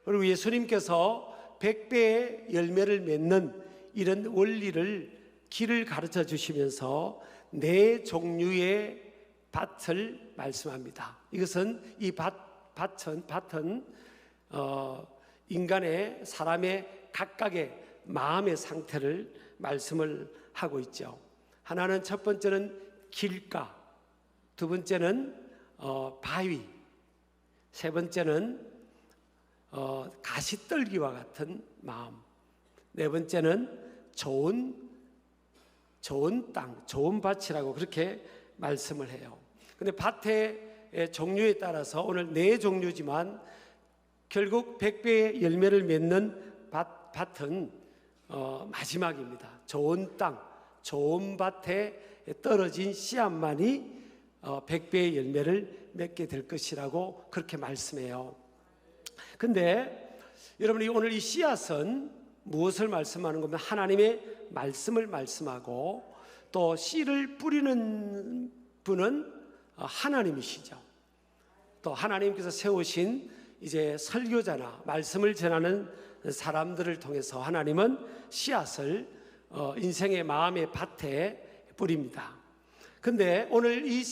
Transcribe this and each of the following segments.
그리고 예수님께서 100배의 열매를 맺는 이런 원리를 길을 가르쳐 주시면서 네 종류의 밭을 말씀합니다. 이것은 이 밭은 인간의 사람의 각각의 마음의 상태를 말씀을 하고 있죠. 하나는 첫 번째는 길가, 두 번째는 바위, 세 번째는 가시떨기와 같은 마음, 네 번째는 좋은 땅, 좋은 밭이라고 그렇게 말씀을 해요. 근데 밭의 종류에 따라서 오늘 네 종류지만 결국 100배의 열매를 맺는 밭은 마지막입니다. 좋은 땅, 좋은 밭에 떨어진 씨앗만이 100배의 열매를 맺게 될 것이라고 그렇게 말씀해요. 근데 여러분이 오늘 이 씨앗은 무엇을 말씀하는 겁니까? 하나님의 말씀을 말씀하고 또 씨를 뿌리는 분은 하나님이시죠. 또 하나님께서 세우신 이제 설교자나 말씀을 전하는 사람들을 통해서 하나님은 씨앗을 인생의 마음의 밭에 뿌립니다. 근데 오늘 이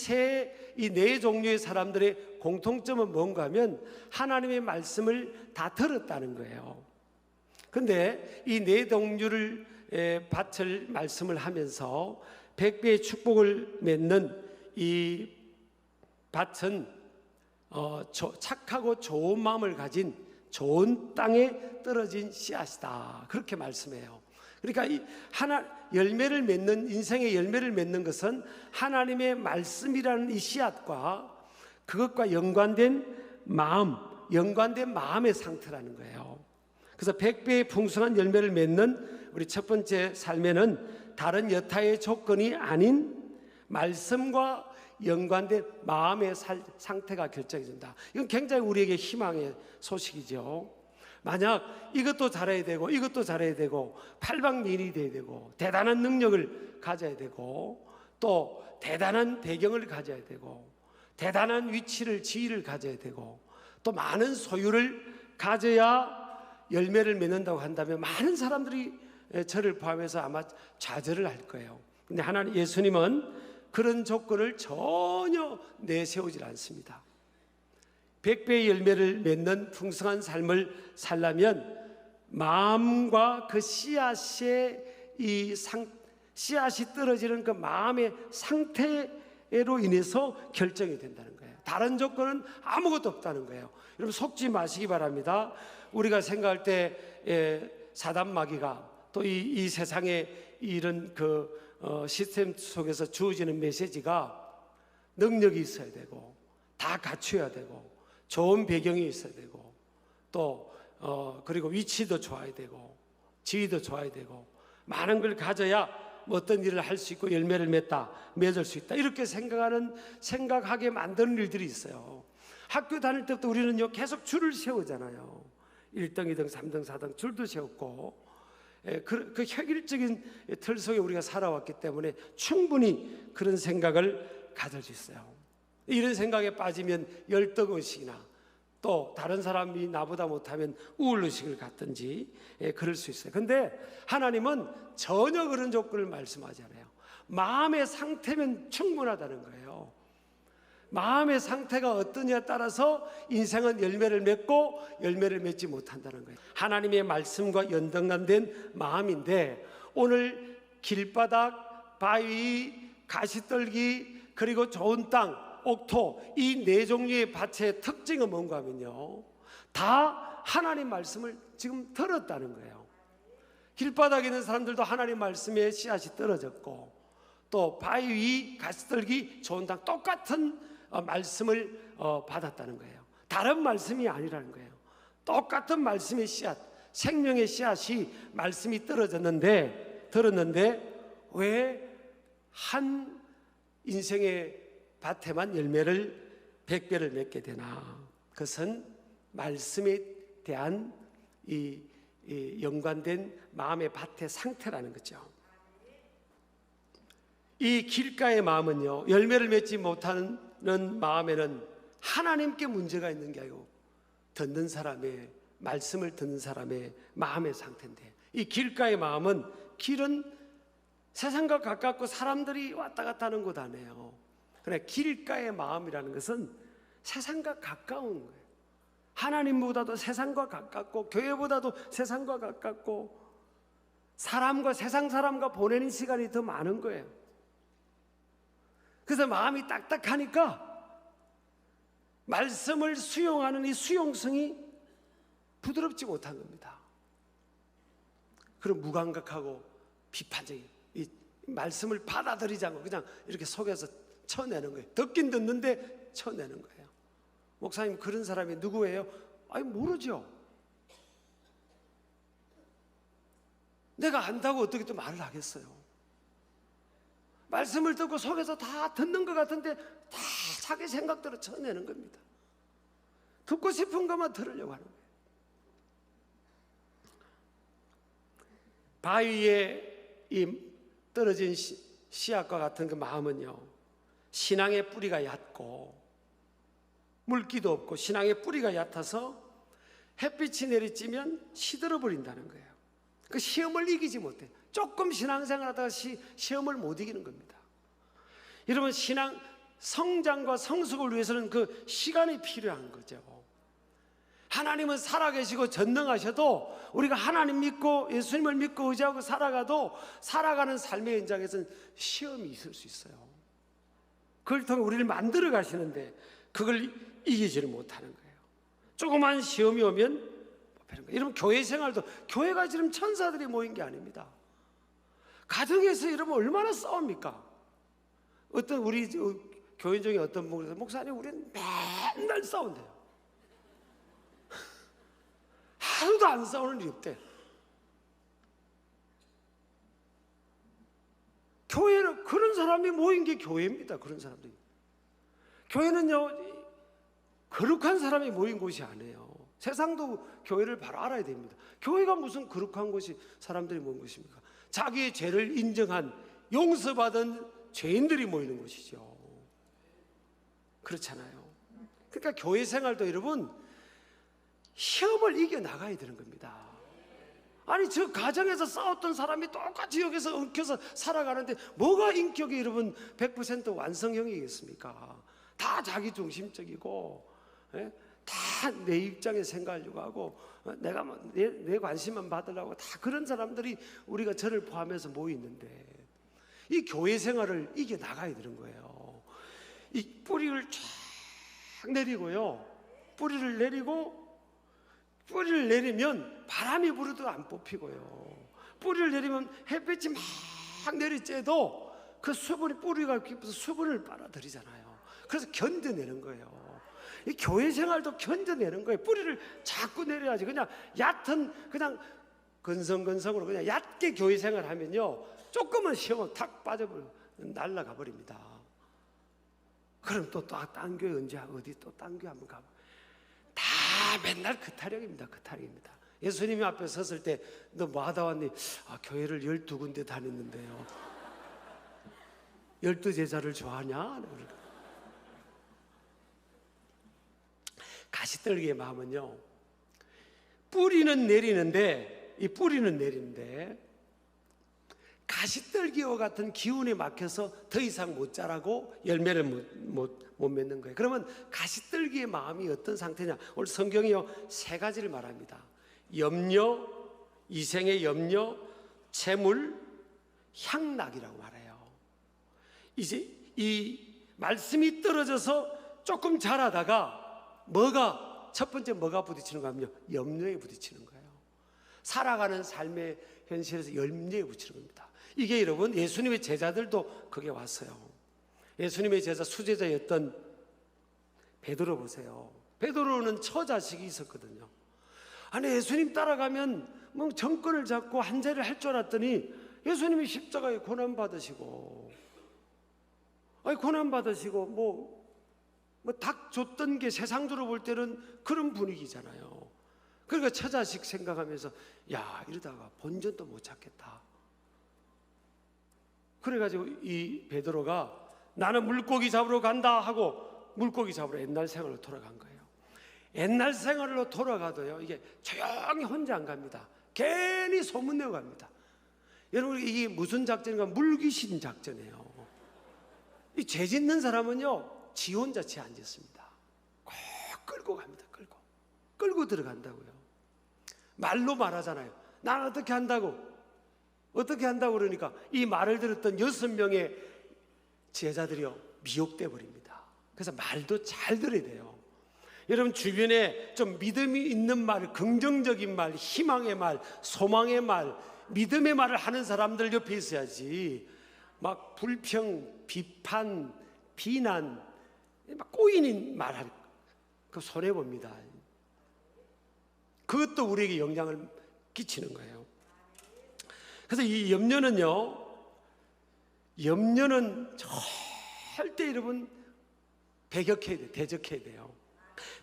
네 종류의 사람들의 공통점은 뭔가 하면 하나님의 말씀을 다 들었다는 거예요. 근데 이 네 종류를 밭을 말씀을 하면서 100배의 축복을 맺는 이 밭은 착하고 좋은 마음을 가진 좋은 땅에 떨어진 씨앗이다, 그렇게 말씀해요. 그러니까 이 열매를 맺는, 인생의 열매를 맺는 것은 하나님의 말씀이라는 이 씨앗과 그것과 연관된 마음의 상태라는 거예요. 그래서 100배의 풍성한 열매를 맺는 우리 첫 번째 삶에는 다른 여타의 조건이 아닌 말씀과 연관된 마음의 상태가 결정이 된다. 이건 굉장히 우리에게 희망의 소식이죠. 만약 이것도 잘해야 되고 이것도 잘해야 되고 팔방미인이 돼야 되고 대단한 능력을 가져야 되고 또 대단한 배경을 가져야 되고 대단한 지위를 가져야 되고 또 많은 소유를 가져야 열매를 맺는다고 한다면 많은 사람들이 저를 포함해서 아마 좌절을 할 거예요. 근데 예수님은 그런 조건을 전혀 내세우질 않습니다. 100배의 열매를 맺는 풍성한 삶을 살려면 마음과 그 씨앗이 떨어지는 그 마음의 상태로 인해서 결정이 된다는 거예요. 다른 조건은 아무것도 없다는 거예요. 여러분 속지 마시기 바랍니다. 우리가 생각할 때 사단 마귀가 또 이 세상에 이런 시스템 속에서 주어지는 메시지가 능력이 있어야 되고 다 갖춰야 되고 좋은 배경이 있어야 되고 또 그리고 위치도 좋아야 되고 지위도 좋아야 되고 많은 걸 가져야 어떤 일을 할 수 있고 열매를 맺을 수 있다, 이렇게 생각하게 만드는 일들이 있어요. 학교 다닐 때부터 우리는요 계속 줄을 세우잖아요. 1등, 2등, 3등, 4등 줄도 세웠고 그 획일적인 틀 속에 우리가 살아왔기 때문에 충분히 그런 생각을 가질 수 있어요. 이런 생각에 빠지면 열등의식이나 또 다른 사람이 나보다 못하면 우월의식을 갖든지 그럴 수 있어요. 근데 하나님은 전혀 그런 조건을 말씀하지 않아요. 마음의 상태면 충분하다는 거예요. 마음의 상태가 어떠냐에 따라서 인생은 열매를 맺고 열매를 맺지 못한다는 거예요. 하나님의 말씀과 연관된 마음인데 오늘 길바닥, 바위, 가시떨기, 그리고 좋은 땅, 옥토, 이 네 종류의 밭의 특징은 뭔가 하면요 다 하나님 말씀을 지금 들었다는 거예요. 길바닥에 있는 사람들도 하나님 말씀에 씨앗이 떨어졌고 또 바위, 가시떨기, 좋은 땅 똑같은 말씀을 받았다는 거예요. 다른 말씀이 아니라는 거예요. 똑같은 말씀의 씨앗, 생명의 씨앗이 말씀이 들었는데 왜 한 인생의 밭에만 열매를 100배를 맺게 되나? 그것은 말씀에 대한 이 연관된 마음의 밭의 상태라는 거죠. 이 길가의 마음은요 열매를 맺지 못하는 마음에는 하나님께 문제가 있는 게 아니고 듣는 사람의 말씀을 듣는 사람의 마음의 상태인데, 이 길가의 마음은, 길은 세상과 가깝고 사람들이 왔다 갔다 하는 곳 아니에요. 그러나 길가의 마음이라는 것은 세상과 가까운 거예요. 하나님보다도 세상과 가깝고 교회보다도 세상과 가깝고 사람과, 세상 사람과 보내는 시간이 더 많은 거예요. 그래서 마음이 딱딱하니까 말씀을 수용하는 이 수용성이 부드럽지 못한 겁니다. 그럼 무감각하고 비판적인, 이 말씀을 받아들이지 않고 그냥 이렇게 속에서 쳐내는 거예요. 듣긴 듣는데 쳐내는 거예요. 목사님, 그런 사람이 누구예요? 아니, 모르죠. 내가 안다고 어떻게 또 말을 하겠어요? 말씀을 듣고 속에서 다 듣는 것 같은데 다 자기 생각대로 쳐내는 겁니다. 듣고 싶은 것만 들으려고 하는 거예요. 바위에 이 떨어진 씨앗과 같은 그 마음은요, 신앙의 뿌리가 얕고 물기도 없고 신앙의 뿌리가 얕아서 햇빛이 내리쬐면 시들어 버린다는 거예요. 그 시험을 이기지 못해. 조금 신앙생활 하다가 시험을 못 이기는 겁니다. 여러분, 신앙 성장과 성숙을 위해서는 그 시간이 필요한 거죠. 하나님은 살아계시고 전능하셔도 우리가 하나님 믿고 예수님을 믿고 의지하고 살아가도 살아가는 삶의 현장에서는 시험이 있을 수 있어요. 그걸 통해 우리를 만들어 가시는데 그걸 이기지를 못하는 거예요. 조그만 시험이 오면 못 되는 거예요. 여러분, 교회 생활도, 교회가 지금 천사들이 모인 게 아닙니다. 가정에서 여러분 얼마나 싸웁니까? 어떤 우리 교인 중에 어떤 분이, 목사님 우리는 맨날 싸운대요. 하루도 안 싸우는 일이 없대. 교회는 그런 사람이 모인 게 교회입니다. 그런 사람들이. 교회는요, 거룩한 사람이 모인 곳이 아니에요. 세상도 교회를 바로 알아야 됩니다. 교회가 무슨 거룩한 곳이, 사람들이 모인 곳입니까? 자기의 죄를 인정한, 용서받은 죄인들이 모이는 곳이죠. 그렇잖아요. 그러니까 교회 생활도 여러분, 시험을 이겨나가야 되는 겁니다. 아니, 저 가정에서 싸웠던 사람이 똑같이 여기서 엉켜서 살아가는데 뭐가 인격이 여러분 100% 완성형이겠습니까? 다 자기중심적이고, 다 내 입장에 생각하려고 하고, 내가 내 관심만 받으려고, 다 그런 사람들이 우리가 저를 포함해서 모이는데, 이 교회 생활을 이겨나가야 되는 거예요. 이 뿌리를 쫙 내리고요, 뿌리를 내리면 바람이 불어도 안 뽑히고요, 뿌리를 내리면 햇빛이 막 내리쬐도 그 수분이, 뿌리가 깊어서 수분을 빨아들이잖아요. 그래서 견뎌내는 거예요. 이 교회 생활도 견뎌내는 거예요. 뿌리를 자꾸 내려야지. 그냥 얕은, 그냥 건성건성으로 그냥 얕게 교회 생활 하면요, 조금만 시험은 탁 빠져버려, 날아가 버립니다. 그럼 또 딴 교회 언제, 어디 또 딴 교회 한번 가봐. 다 맨날 그 타령입니다. 그 타령입니다. 예수님이 앞에 섰을 때 너 뭐 하다 왔니? 아, 교회를 12군데 다녔는데요. 12제자를 좋아하냐? 가시떨기의 마음은요, 뿌리는 내리는데, 이 뿌리는 내리는데 가시떨기와 같은 기운에 막혀서 더 이상 못 자라고 열매를 못 맺는 거예요. 그러면 가시떨기의 마음이 어떤 상태냐? 오늘 성경이요, 세 가지를 말합니다. 염려, 이생의 염려, 재물, 향락이라고 말해요. 이제 이 말씀이 떨어져서 조금 자라다가 첫 번째 뭐가 부딪히는 거 하면요, 염려에 부딪히는 거예요. 살아가는 삶의 현실에서 염려에 부딪히는 겁니다. 이게 여러분, 예수님의 제자들도 그게 왔어요. 예수님의 제자, 수제자였던 베드로 보세요. 베드로는 처자식이 있었거든요. 아니, 예수님 따라가면 뭐 정권을 잡고 한자를 할 줄 알았더니 예수님이 십자가에 고난 받으시고, 뭐 닭 줬던 게 세상적으로 볼 때는 그런 분위기잖아요. 그러니까 처자식 생각하면서, 야, 이러다가 본전도 못 찾겠다. 그래가지고 이 베드로가 나는 물고기 잡으러 간다 하고 물고기 잡으러 옛날 생활로 돌아간 거예요. 옛날 생활로 돌아가도요, 이게 조용히 혼자 안 갑니다. 괜히 소문내고 갑니다. 여러분, 이게 무슨 작전인가? 물귀신 작전이에요. 이 죄 짓는 사람은요, 지 혼자 죄 안 짓습니다. 꼭 끌고 갑니다. 끌고 들어간다고요. 말로 말하잖아요. 난 어떻게 한다고 그러니까 이 말을 들었던 6명의 제자들이요, 미혹돼 버립니다. 그래서 말도 잘 들어야 돼요. 여러분, 주변에 좀 믿음이 있는 말, 긍정적인 말, 희망의 말, 소망의 말, 믿음의 말을 하는 사람들 옆에 있어야지 막 불평, 비판, 비난, 막 꼬이는 말할 그 손해봅니다. 그것도 우리에게 영향을 끼치는 거예요. 그래서 이 염려는 절대 여러분 배격해야 돼요. 대적해야 돼요.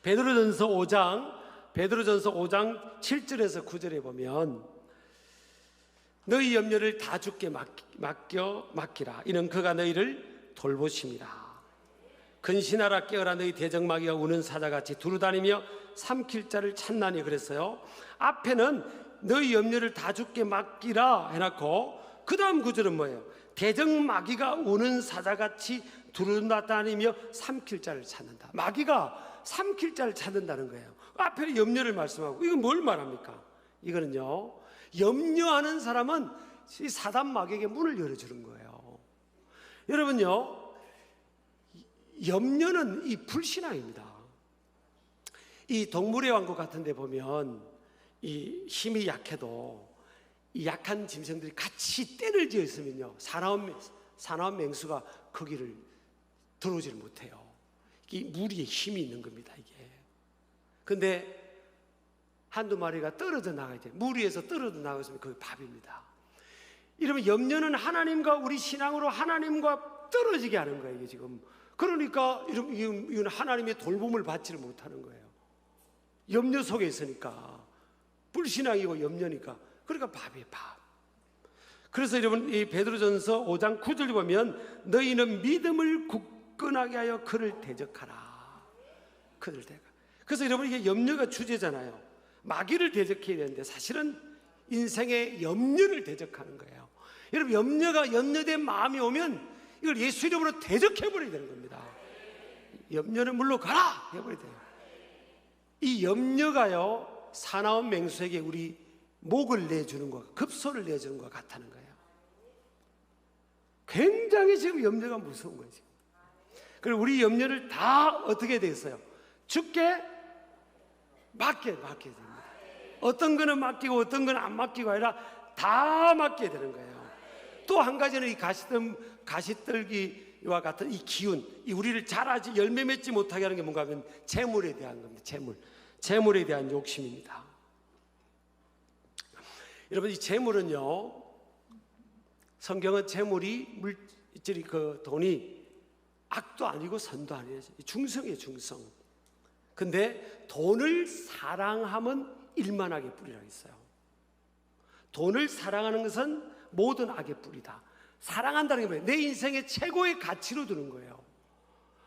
베드로전서 5장 7절에서 9절에 보면 너희 염려를 다 주께 맡기라. 이는 그가 너희를 돌보심이라. 근신하라, 깨어라. 너희 대적마귀가 우는 사자같이 두루다니며 삼킬 자를 찾나니. 그랬어요. 앞에는 너희 염려를 다 주께 맡기라 해놓고 그 다음 구절은 뭐예요? 대적마귀가 우는 사자같이 두루다니며 삼킬 자를 찾는다. 마귀가 삼킬 자를 찾는다는 거예요. 앞에 염려를 말씀하고, 이건 뭘 말합니까? 이거는요, 염려하는 사람은 이 사단 마귀에게 문을 열어주는 거예요. 여러분요, 염려는 이 불신앙입니다. 이 동물의 왕국 같은 데 보면 이 힘이 약해도 이 약한 짐승들이 같이 떼를 지어 있으면요, 사나운 맹수가 거기를 들어오지를 못해요. 이 무리에 힘이 있는 겁니다, 이게. 근데 한두 마리가 떨어져 나가야 돼요. 무리에서 떨어져 나가면 그게 밥입니다. 이러면 염려는 하나님과 우리 신앙으로 하나님과 떨어지게 하는 거예요, 이게 지금. 그러니까 이건 하나님의 돌봄을 받지를 못하는 거예요. 염려 속에 있으니까. 불신앙이고 염려니까. 그러니까 밥이에요, 밥. 그래서 여러분, 이 베드로전서 5장 9절 보면 너희는 믿음을 굳건하게 하여 그를 대적하라. 그를 대적. 그래서 여러분, 이게 염려가 주제잖아요. 마귀를 대적해야 되는데 사실은 인생의 염려를 대적하는 거예요. 여러분, 염려된 마음이 오면 이걸 예수 이름으로 대적해버려야 되는 겁니다. 염려는 물러가라 해버려야 돼요. 이 염려가요, 사나운 맹수에게 우리 목을 내주는 것, 급소를 내주는 것 같다는 거예요. 굉장히 지금 염려가 무서운 거예요, 지금. 그리고 우리 염려를 다 어떻게 됐어요? 주께 맡겨야 됩니다. 어떤 거는 맡기고 어떤 거는 안 맡기고 아니라 다 맡겨야 되는 거예요. 또 한 가지는 이 가시떨기와 같은 이 기운, 이 우리를 자라지 열매 맺지 못하게 하는 게 뭔가 하면 재물에 대한 겁니다. 재물에 대한 욕심입니다. 여러분, 이 재물은요, 성경은 재물이 물질이 그 돈이 악도 아니고 선도 아니에요. 중성이에요, 중성. 근데 돈을 사랑하면 일만하게 뿌리라고 했어요. 돈을 사랑하는 것은 모든 악의 뿌리다. 사랑한다는 게 뭐예요? 내 인생의 최고의 가치로 두는 거예요.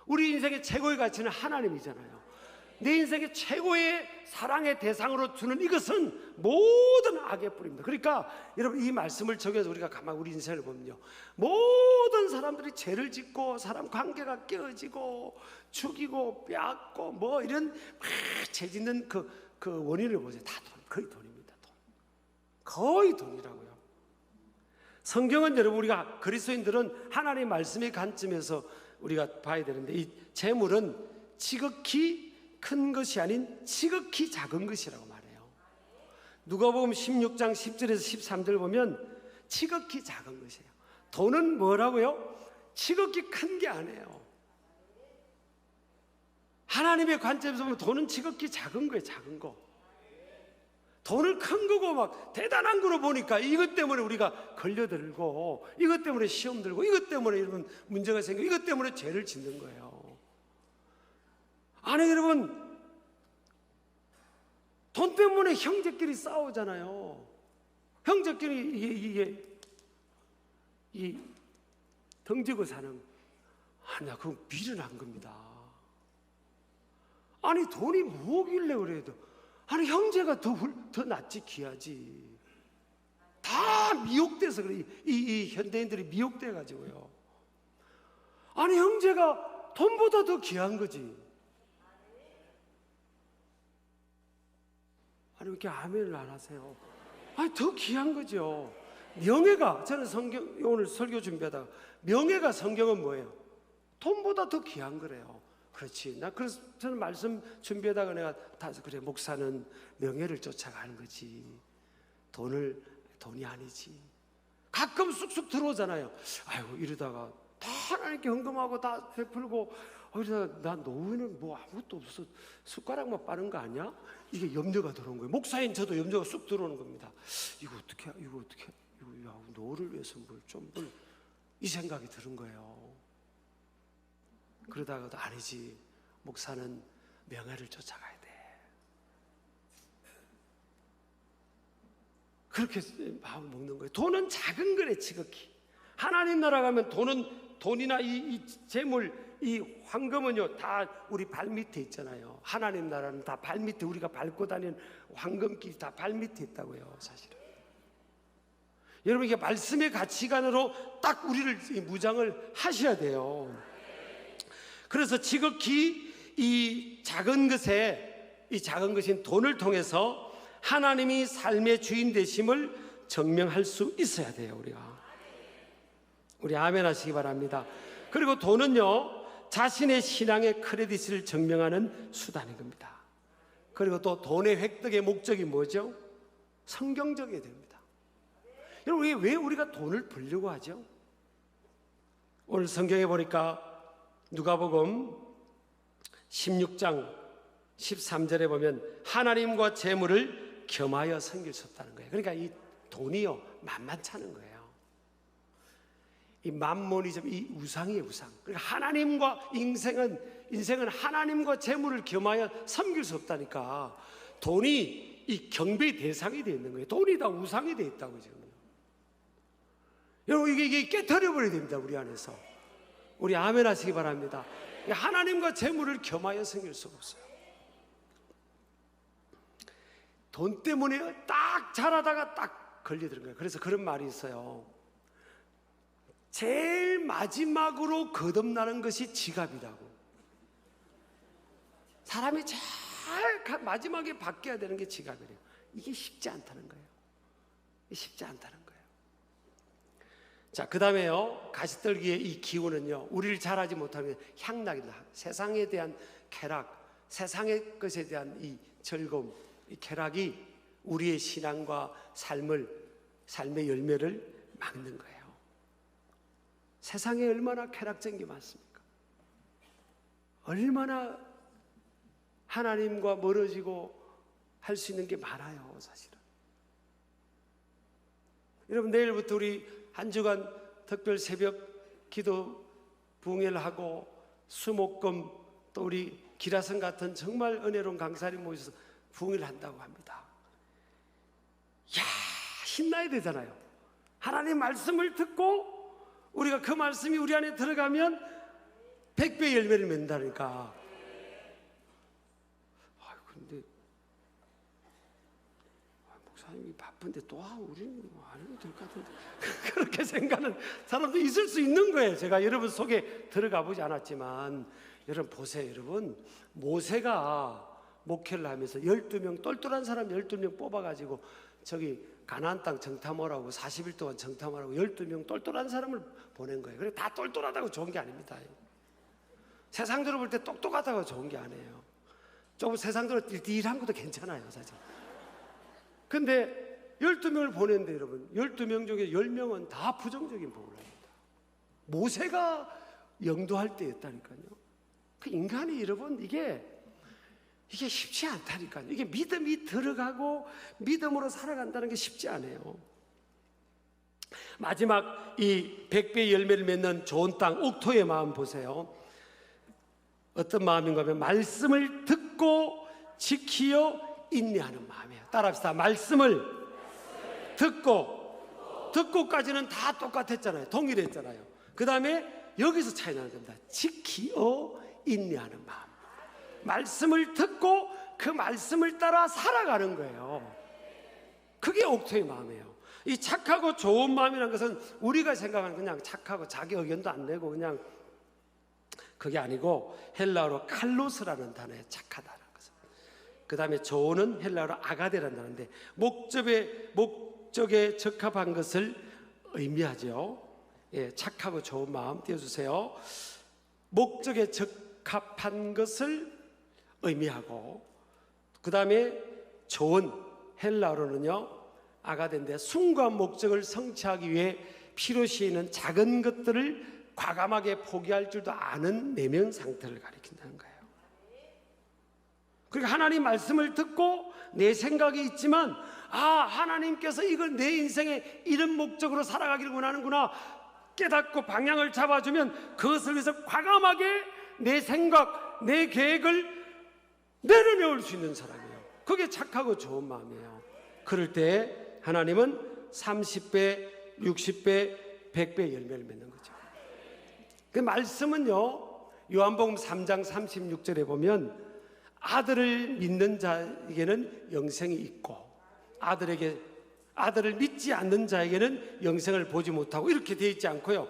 우리 인생의 최고의 가치는 하나님이잖아요. 내 인생의 최고의 사랑의 대상으로 두는 이것은 모든 악의 뿌리입니다. 그러니까 여러분, 이 말씀을 적용해서 우리가 가만히 우리 인생을 보면요, 모든 사람들이 죄를 짓고 사람 관계가 깨어지고 죽이고 빼앗고 뭐 이런 막 죄 짓는 그 원인을 보세요. 다 거의 돈입니다. 거의 돈이라고요. 성경은 여러분, 우리가 그리스도인들은 하나님의 말씀의 관점에서 우리가 봐야 되는데, 이 재물은 지극히 큰 것이 아닌 지극히 작은 것이라고 말해요. 누가복음 16장 10절에서 13절 보면 지극히 작은 것이에요. 돈은 뭐라고요? 지극히 큰 게 아니에요. 하나님의 관점에서 보면 돈은 지극히 작은 거예요, 작은 거. 돈을 큰 거고 막 대단한 거로 보니까 이것 때문에 우리가 걸려들고, 이것 때문에 시험 들고, 이것 때문에 이런 문제가 생기고, 이것 때문에 죄를 짓는 거예요. 아니 여러분, 돈 때문에 형제끼리 싸우잖아요. 형제끼리 이게 덩지고 사는, 나 그건 미련한 겁니다. 아니 돈이 뭐길래 그래도, 아니 형제가 더 낫지, 귀하지. 다 미혹돼서 그래. 이 현대인들이 미혹돼 가지고요. 아니 형제가 돈보다 더 귀한 거지. 아니 왜 이렇게 아멘을 안 하세요? 아니 더 귀한 거죠. 명예가, 저는 오늘 설교 준비하다가 명예가 성경은 뭐예요? 돈보다 더 귀한 거래요. 그렇지. 그래서 저는 말씀 준비하다가 내가 그래, 목사는 명예를 쫓아가는 거지. 돈이 아니지. 가끔 쑥쑥 들어오잖아요. 아이고 이러다가 다 하나님께 헌금하고 다 베풀고, 이러다가 나 노후에는 뭐 아무것도 없어, 숟가락만 빠는 거 아니야? 이게 염려가 들어온 거예요. 목사인 저도 염려가 쑥 들어오는 겁니다. 이거 어떻게 야, 노후를 위해서 이 생각이 드는 거예요. 그러다가도 아니지, 목사는 명예를 쫓아가야 돼. 그렇게 마음을 먹는 거예요. 돈은 작은 거래, 지극히. 하나님 나라 가면 돈이나 이 재물, 이 황금은요 다 우리 발 밑에 있잖아요. 하나님 나라는 다 발 밑에, 우리가 밟고 다니는 황금길이 다 발 밑에 있다고요, 사실은. 여러분, 이게 말씀의 가치관으로 딱 우리를 무장을 하셔야 돼요. 그래서 지극히 이 작은 것인 돈을 통해서 하나님이 삶의 주인 되심을 증명할 수 있어야 돼요, 우리 아멘 하시기 바랍니다. 그리고 돈은요 자신의 신앙의 크레딧을 증명하는 수단인 겁니다. 그리고 또 돈의 획득의 목적이 뭐죠? 성경적이어야 됩니다. 여러분, 왜 우리가 돈을 벌려고 하죠? 오늘 성경에 보니까 누가복음 16장 13절에 보면 하나님과 재물을 겸하여 섬길 수 없다는 거예요. 그러니까 이 돈이요 만만찮은 거예요. 이 만모니즘, 이 우상이에요, 우상. 그러니까 하나님과 인생은 하나님과 재물을 겸하여 섬길 수 없다니까. 돈이 이 경배의 대상이 되어 있는 거예요. 돈이 다 우상이 되어 있다고 지금. 여러분, 이게 깨트려 버려야 됩니다, 우리 안에서. 우리 아멘 하시기 바랍니다. 하나님과 재물을 겸하여 섬길 수가 없어요. 돈 때문에 딱 잘하다가 딱 걸려드는 거예요. 그래서 그런 말이 있어요. 제일 마지막으로 거듭나는 것이 지갑이라고. 사람이 제일 마지막에 바뀌어야 되는 게 지갑이래요. 이게 쉽지 않다는 거예요. 쉽지 않다는 거예요. 자, 그 다음에요, 가시떨기의 이 기운은요 우리를 잘하지 못하는 향락이다. 세상에 대한 쾌락, 세상의 것에 대한 이 즐거움, 이 쾌락이 우리의 신앙과 삶의 열매를 막는 거예요. 세상에 얼마나 쾌락적인 게 많습니까? 얼마나 하나님과 멀어지고 할 수 있는 게 많아요, 사실은. 여러분, 내일부터 우리 한 주간 특별 새벽 기도 부흥회를 하고 수목금, 또 우리 기라성 같은 정말 은혜로운 강사님 모셔서 부흥회를 한다고 합니다. 야, 신나야 되잖아요. 하나님 말씀을 듣고 우리가 그 말씀이 우리 안에 들어가면 100배의 열매를 맺는다니까. 근데 목사님이 바쁜데 또 우리는 안 해도 될 것 같은데 그렇게 생각하는 사람도 있을 수 있는 거예요. 제가 여러분 속에 들어가 보지 않았지만 여러분 보세요. 여러분, 모세가 목회를 하면서 12명 똘똘한 사람 12명 뽑아가지고 저기 가나안 땅 정탐하라고 40일 동안 정탐하라고 12명 똘똘한 사람을 보낸 거예요. 그래, 다 똘똘하다고 좋은 게 아닙니다. 세상적으로 볼 때 똑똑하다고 좋은 게 아니에요. 조금 세상적으로 딜딜한 것도 괜찮아요, 사실. 근데 12명을 보냈는데 여러분, 12명 중에 10명은 다 부정적인 복을 합니다. 모세가 영도할 때였다니까요. 그 인간이 여러분 이게 쉽지 않다니까요. 이게 믿음이 들어가고 믿음으로 살아간다는 게 쉽지 않아요. 마지막 이 100배의 열매를 맺는 좋은 땅 옥토의 마음 보세요. 어떤 마음인가 하면 말씀을 듣고 지키어 인내하는 마음이에요. 따라합시다. 말씀을 듣고까지는 다 똑같았잖아요. 동일했잖아요. 그 다음에 여기서 차이 나는 겁니다. 지키어 인내하는 마음. 말씀을 듣고 그 말씀을 따라 살아가는 거예요. 그게 옥토의 마음이에요. 이 착하고 좋은 마음이라는 것은 우리가 생각하는 그냥 착하고 자기 의견도 안 내고 그냥 그게 아니고 헬라어로 칼로스라는 단어에 착하다는 것은. 그 다음에 좋은은 헬라어로 아가데라는 단어인데 목적에 적합한 것을 의미하죠. 예, 착하고 좋은 마음 띄워주세요. 목적에 적합한 것을 의미하고, 그 다음에 좋은 헬라어로는요 아가데인데 숭고한 목적을 성취하기 위해 필요시 있는 작은 것들을 과감하게 포기할 줄도 아는 내면 상태를 가리킨다는 거예요. 그러니까 하나님 말씀을 듣고 내 생각이 있지만 하나님께서 이걸 내 인생의 이런 목적으로 살아가기를 원하는구나 깨닫고 방향을 잡아주면 그것을 위해서 과감하게 내 생각, 내 계획을 내려놓을 수 있는 사람이에요. 그게 착하고 좋은 마음이에요. 그럴 때 하나님은 30배, 60배, 100배 열매를 맺는 거죠. 그 말씀은요 요한복음 3장 36절에 보면 아들을 믿는 자에게는 영생이 있고 아들을 믿지 않는 자에게는 영생을 보지 못하고 이렇게 되어 있지 않고요.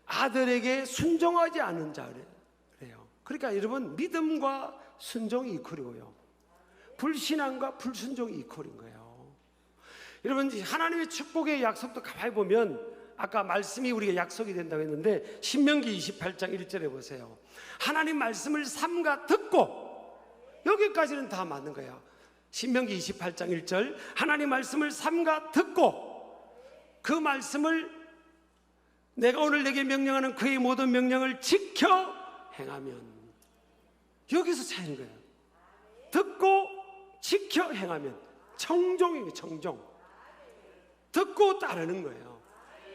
아들에게 순종하지 않는 자래요. 그러니까 여러분 믿음과 순종이 이퀄이고요. 불신앙과 불순종이 이퀄인 거예요. 여러분 하나님의 축복의 약속도 가만히 보면 아까 말씀이 우리가 약속이 된다고 했는데 신명기 28장 1절에 보세요. 하나님 말씀을 삼가 듣고 여기까지는 다 맞는 거예요. 신명기 28장 1절 하나님 말씀을 삼가 듣고 그 말씀을 내가 오늘 내게 명령하는 그의 모든 명령을 지켜 행하면, 여기서 차이는 거예요. 듣고 지켜 행하면 청종이에요. 청종. 듣고 따르는 거예요.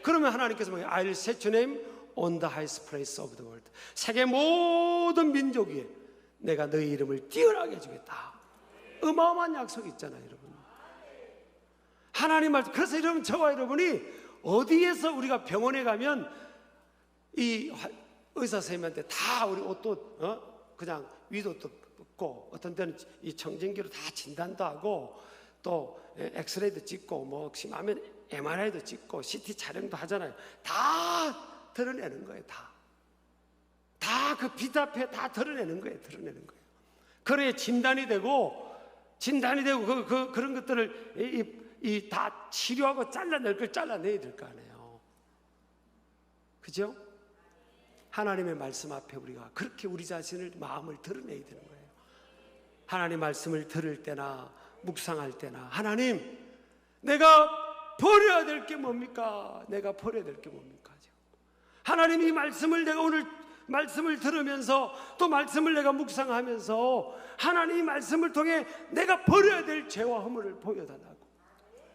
그러면 하나님께서 뭐예요? I'll set your name on the highest place of the world. 세계 모든 민족 위에 내가 너희 이름을 뛰어나게 해주겠다. 어마어마한 약속이 있잖아요, 여러분. 하나님 말씀. 그래서 여러분, 저와 여러분이 어디에서 우리가 병원에 가면 이 의사 선생님한테 다 우리 옷도 그냥 위도도 벗고 어떤 때는 이 청진기로 다 진단도 하고 또 엑스레이도 찍고 뭐 심하면 MRI도 찍고 CT 촬영도 하잖아요. 다 드러내는 거예요. 다 그 빛 앞에 다 드러내는 거예요. 드러내는 거예요. 그래야 진단이 되고 그런 것들을 다 치료하고 잘라낼 걸 잘라내야 될 거 아니에요. 그죠? 하나님의 말씀 앞에 우리가 그렇게 우리 자신을 마음을 드러내야 되는 거예요. 하나님 말씀을 들을 때나 묵상할 때나 하나님 내가 버려야 될 게 뭡니까? 내가 버려야 될 게 뭡니까? 하나님 이 말씀을 내가 오늘 말씀을 들으면서 또 말씀을 내가 묵상하면서 하나님 이 말씀을 통해 내가 버려야 될 죄와 허물을 보여달라고.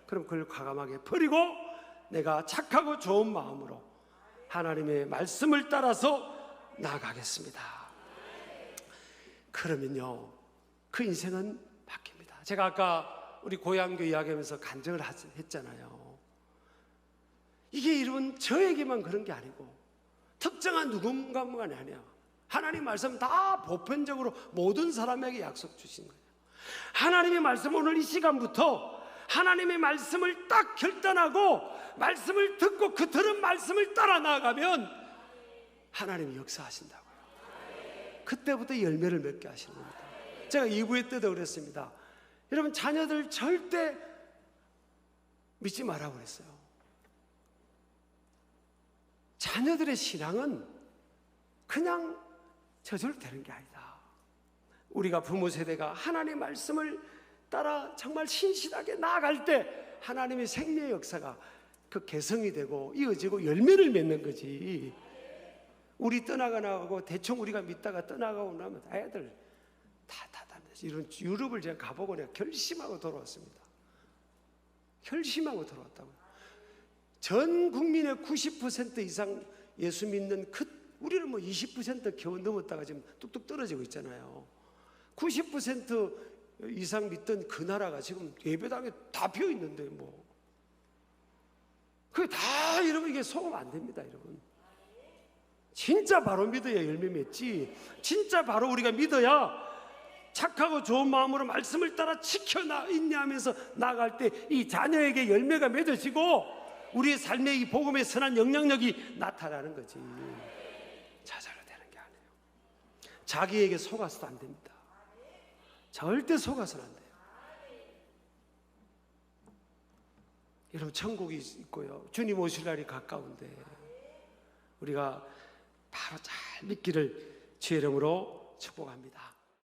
그럼 그걸 과감하게 버리고 내가 착하고 좋은 마음으로 하나님의 말씀을 따라서 나아가겠습니다. 그러면요 그 인생은 바뀝니다. 제가 아까 우리 고향교 이야기하면서 간증을 했잖아요. 이게 여러분 저에게만 그런 게 아니고 특정한 누군가만이 아니야. 하나님 말씀 다 보편적으로 모든 사람에게 약속 주신 거예요. 하나님의 말씀 오늘 이 시간부터 하나님의 말씀을 딱 결단하고 말씀을 듣고 그 들은 말씀을 따라 나아가면 하나님이 역사하신다고요. 그때부터 열매를 맺게 하시는 겁니다. 제가 2부에 때도 그랬습니다. 여러분 자녀들 절대 믿지 말라고 그랬어요. 자녀들의 신앙은 그냥 저절로 되는 게 아니다. 우리가 부모 세대가 하나님의 말씀을 따라 정말 신실하게 나아갈 때 하나님의 생명의 역사가 그 개성이 되고 이어지고 열매를 맺는 거지. 우리 떠나가고 대충 우리가 믿다가 떠나가고 나면 애들 다 이런 유럽을 제가 가보고 내가 결심하고 돌아왔습니다. 결심하고 돌아왔다고요. 전 국민의 90% 이상 예수 믿는 우리는 뭐 20% 겨우 넘었다가 지금 뚝뚝 떨어지고 있잖아요. 90% 이상 믿던 그 나라가 지금 예배당에 다 비어 있는데 뭐 그게 다 여러분 이게 속으면 안 됩니다, 여러분. 진짜 바로 믿어야 열매 맺지. 진짜 바로 우리가 믿어야 착하고 좋은 마음으로 말씀을 따라 지켜 인내하면서 나아갈 때 이 자녀에게 열매가 맺어지고 우리의 삶에 이 복음의 선한 영향력이 나타나는 거지. 자자로 되는 게 아니에요. 자기에게 속아서도 안 됩니다. 절대 속아서는 안 돼요. 여러분, 천국이 있고요, 주님 오실 날이 가까운데 우리가 바로 잘 믿기를 주의 이름으로 축복합니다.